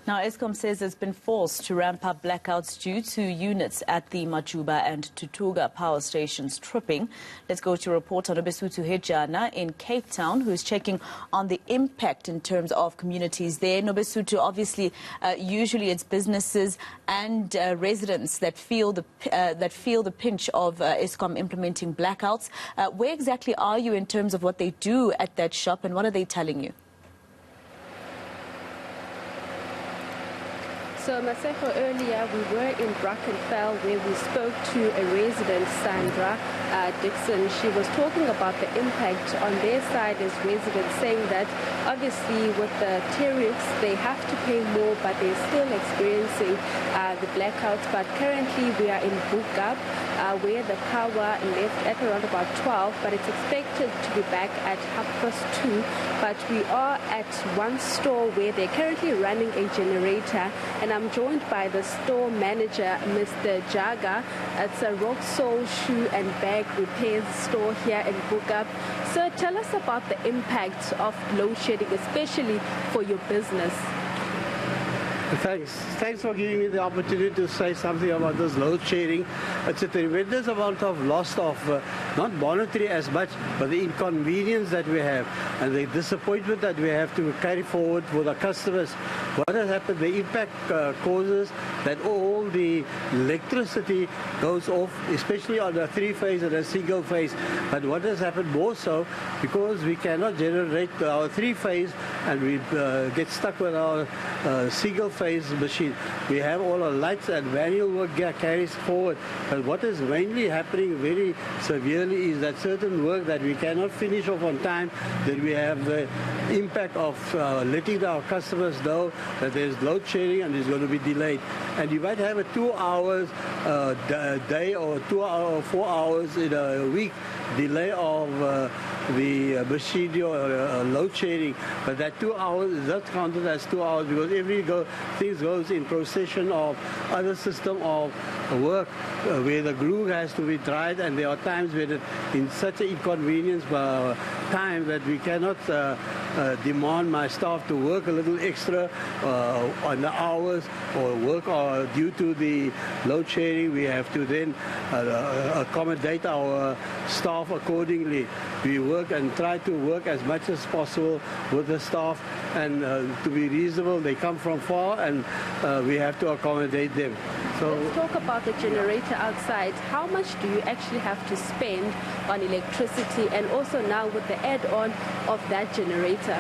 Now, Eskom says it's been forced to ramp up blackouts due to units at the Majuba and Tutuka power stations tripping. Let's go to Reporter Nobesuthu Hejana in Cape Town, who is checking on the impact in terms of communities there. Nobesuthu, obviously, usually it's businesses and residents that feel the pinch of Eskom implementing blackouts. Where exactly are you in terms of what they do at that shop, and what are they telling you? So, Maseko, earlier we were in Brackenfell where we spoke to a resident, Sandra Dixon. She was talking about the impact on their side as residents, saying that obviously with the tariffs they have to pay more, but they're still experiencing the blackouts. But currently we are in Bukab where the power left at around about 12, but it's expected to be back at 2:30. But we are at one store where they're currently running a generator, and I'm joined by the store manager, Mr. Jaga. It's a rock sole shoe and bag repairs store here in Bukab. So tell us about the impact of load shedding, especially for your business. Thanks for giving me the opportunity to say something about this load shedding. It's a tremendous amount of loss of, not monetary as much, but the inconvenience that we have and the disappointment that we have to carry forward for the customers. What has happened, the impact causes that all the electricity goes off, especially on a three-phase and a single-phase. But what has happened more so, because we cannot generate our three-phase and we get stuck with our single-phase machine. We have all our lights and manual work carries forward. But what is mainly happening very severely is that certain work that we cannot finish off on time, that we have the impact of letting our customers know that there's load shedding and it's going to be delayed. And you might have a 2 hours day or 2 hours, 4 hours in a week delay of the machine or load shedding, but that 2 hours is not counted as 2 hours because things goes in procession of other system of work where the glue has to be dried, and there are times where in such an inconvenience time that we cannot demand my staff to work a little extra on the hours or work due to the load shedding. We have to then accommodate our staff accordingly. We work and try to work as much as possible with the staff, and to be reasonable. They come from far and we have to accommodate them. So let's talk about the generator outside. How much do you actually have to spend on electricity, and also now with the add-on of that generator?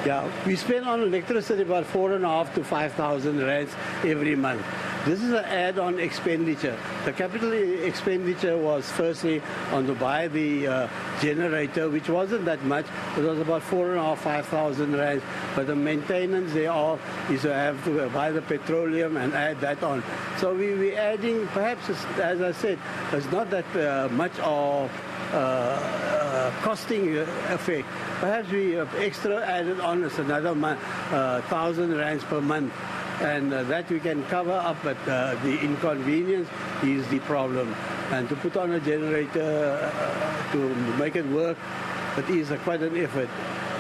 Yeah, we spend on electricity about 4,500 to 5,000 rands every month. This is an add-on expenditure. The capital expenditure was firstly on to buy the generator, which wasn't that much. It was about 4,500 to 5,000 rands. But the maintenance thereof is to have to buy the petroleum and add that on. So we're adding, perhaps, as I said, it's not that much of costing effect. Perhaps we have extra added on as another 1,000 rands per month. And that we can cover up, but the inconvenience is the problem. And to put on a generator to make it work, it is quite an effort.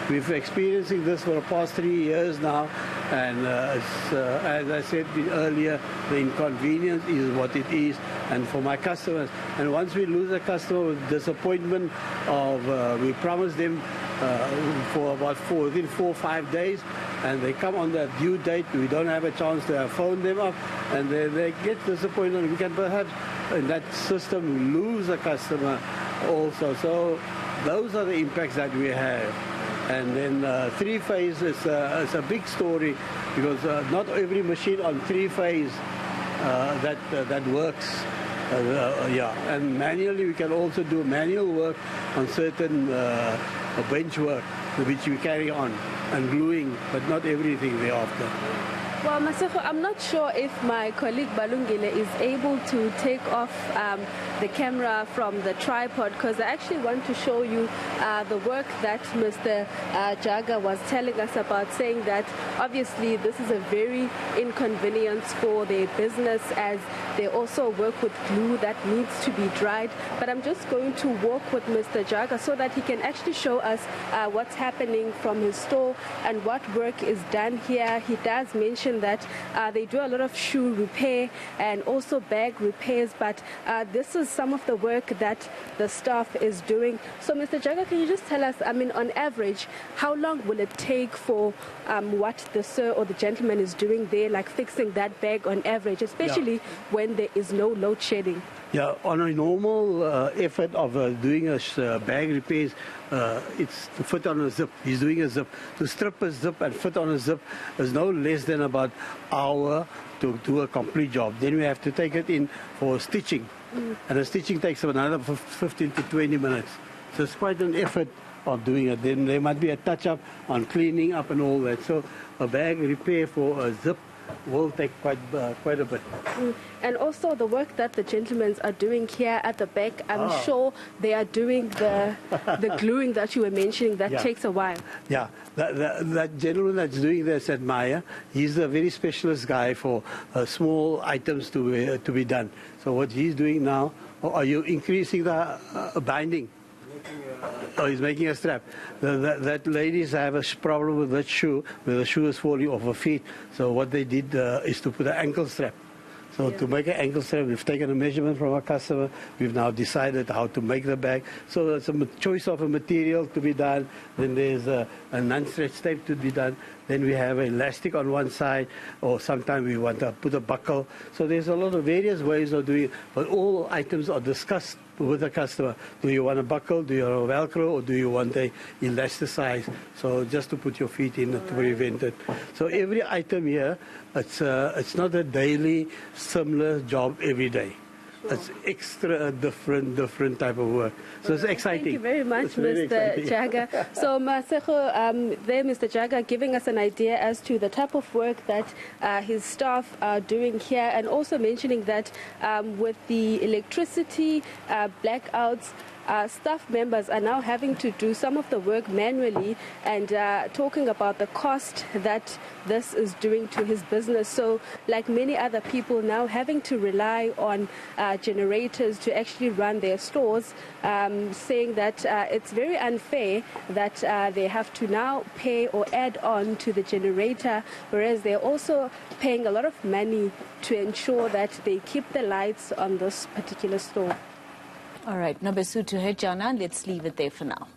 We've been experiencing this for the past 3 years now, and as I said earlier, the inconvenience is what it is, and for my customers. And once we lose a customer with disappointment of, we promise them for about within 4 or 5 days, and they come on the due date, we don't have a chance to phone them up, and they get disappointed. We can perhaps in that system lose a customer also. So those are the impacts that we have. And then three-phase is a big story, because not every machine on three-phase that works. Yeah, and manually we can also do manual work on certain bench work, which we carry on, and gluing, but not everything thereafter. Well, Maseko, I'm not sure if my colleague Balungile is able to take off the camera from the tripod, because I actually want to show you the work that Mr. Jaga was telling us about, saying that obviously this is a very inconvenience for their business, as they also work with glue that needs to be dried. But I'm just going to walk with Mr. Jaga so that he can actually show us what's happening from his store and what work is done here. He does mention mentioned that they do a lot of shoe repair and also bag repairs, but this is some of the work that the staff is doing. So, Mr. Jaga, can you just tell us, I mean, on average, how long will it take for what the sir or the gentleman is doing there, like fixing that bag on average, especially when there is no load shedding? Yeah, on a normal effort of doing a bag repairs, it's to fit on a zip. He's doing a zip. To strip a zip and fit on a zip is no less than about an hour to do a complete job. Then we have to take it in for stitching. And the stitching takes another 15 to 20 minutes. So it's quite an effort of doing it. Then there might be a touch-up on cleaning up and all that. So a bag repair for a zip will take quite a bit. And also the work that the gentlemen are doing here at the back, I'm sure they are doing the gluing that you were mentioning. That takes a while. Yeah, that gentleman that's doing this at Maya, he's a very specialist guy for small items to be done. So what he's doing now, are you increasing the binding? Oh, he's making a strap. That ladies have a problem with that shoe, where the shoe is falling off her feet. So what they did is to put an ankle strap. So to make an ankle strap, we've taken a measurement from our customer. We've now decided how to make the bag. So there's a choice of a material to be done. Then there's a non-stretch tape to be done. Then we have elastic on one side, or sometimes we want to put a buckle. So there's a lot of various ways of doing it, but all items are discussed with the customer. Do you want a buckle, do you want a Velcro, or do you want a elasticize? So just to put your feet in to prevent it. So every item here, it's not a daily similar job every day. It's extra different type of work. So it's exciting. Thank you very much, Mr. Jaga. So, there, Mr. Jaga, giving us an idea as to the type of work that his staff are doing here, and also mentioning that with the electricity blackouts, staff members are now having to do some of the work manually, and talking about the cost that this is doing to his business. So like many other people now having to rely on generators to actually run their stores, saying that it's very unfair that they have to now pay or add on to the generator, whereas they're also paying a lot of money to ensure that they keep the lights on this particular store. All right, Nobesuthu Hejana, let's leave it there for now.